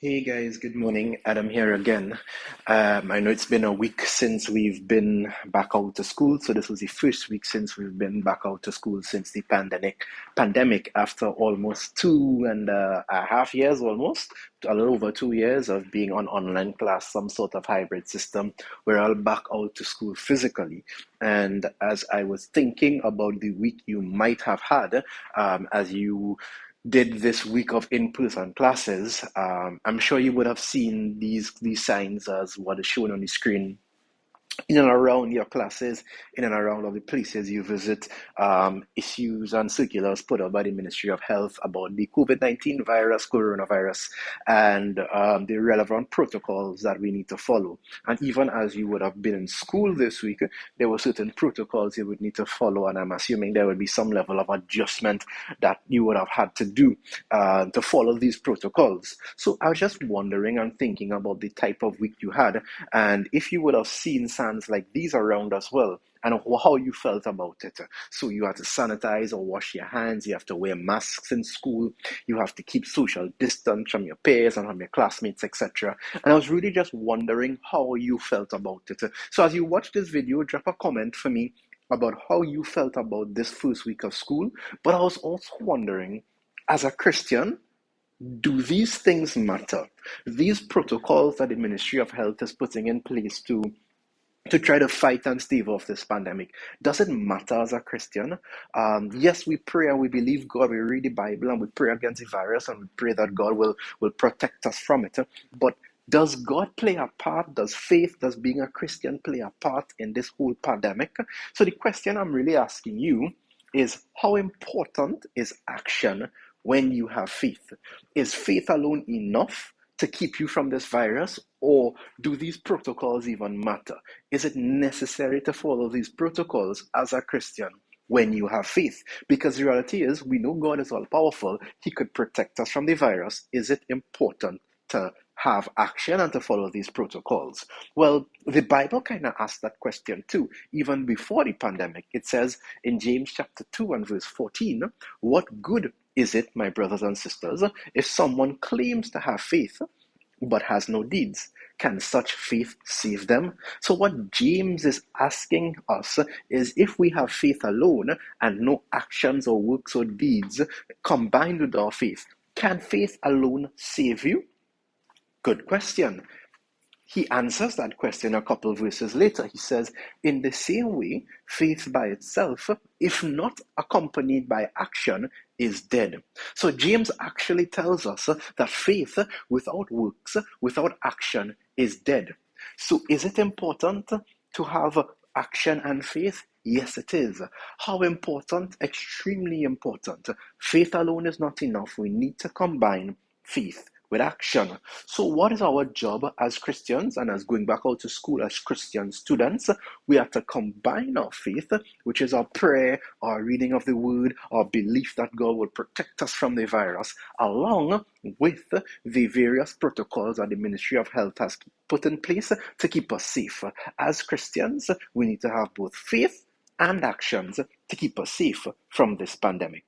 Hey guys, good morning. Adam here again. I know it's been a week since we've been back out to school, so this was the first week since we've been back out to school since the pandemic after almost 2.5 years, almost a little over 2 years of being on online class, some sort of hybrid system. We're all back out to school physically. And as I was thinking about the week you might have had, as you did this week of in-person classes, I'm sure you would have seen these signs as what is shown on the screen in and around your classes, in and around all the places you visit, issues and circulars put out by the Ministry of Health about the COVID-19 virus, coronavirus, and the relevant protocols that we need to follow. And even as you would have been in school this week, there were certain protocols you would need to follow, and I'm assuming there would be some level of adjustment that you would have had to do to follow these protocols. So I was just wondering and thinking about the type of week you had, and if you would have seen signs like these around as well, and how you felt about it. So you have to sanitize or wash your hands, you have to wear masks in school, you have to keep social distance from your peers and from your classmates, etc. And I was really just wondering how you felt about it. So as you watch this video, drop a comment for me about how you felt about this first week of school. But I was also wondering, as a Christian, do these things matter? These protocols that the Ministry of Health is putting in place to try to fight and stave off this pandemic. Does it matter as a Christian? Yes, we pray and we believe God. We read the Bible and we pray against the virus and we pray that God will protect us from it. But does God play a part? Does faith, does being a Christian play a part in this whole pandemic? So the question I'm really asking you is, how important is action when you have faith? Is faith alone enough to keep you from this virus, or do these protocols even matter? Is it necessary to follow these protocols as a Christian when you have faith? Because the reality is, we know God is all powerful. He could protect us from the virus. Is it important to have action and to follow these protocols? Well, the Bible kind of asks that question too, even before the pandemic. It says in James chapter 2 and verse 14, "What good is it, my brothers and sisters, if someone claims to have faith but has no deeds? Can such faith save them?" So what James is asking us is, if we have faith alone and no actions or works or deeds combined with our faith, can faith alone save you? Good question. He answers that question a couple of verses later. He says, "In the same way, faith by itself, if not accompanied by action, is dead." So James actually tells us that faith without works, without action, is dead. So is it important to have action and faith? Yes, it is. How important? Extremely important. Faith alone is not enough. We need to combine faith with action. So what is our job as Christians and as going back out to school as Christian students? We have to combine our faith, which is our prayer, our reading of the word, our belief that God will protect us from the virus, along with the various protocols that the Ministry of Health has put in place to keep us safe. As Christians, we need to have both faith and actions to keep us safe from this pandemic.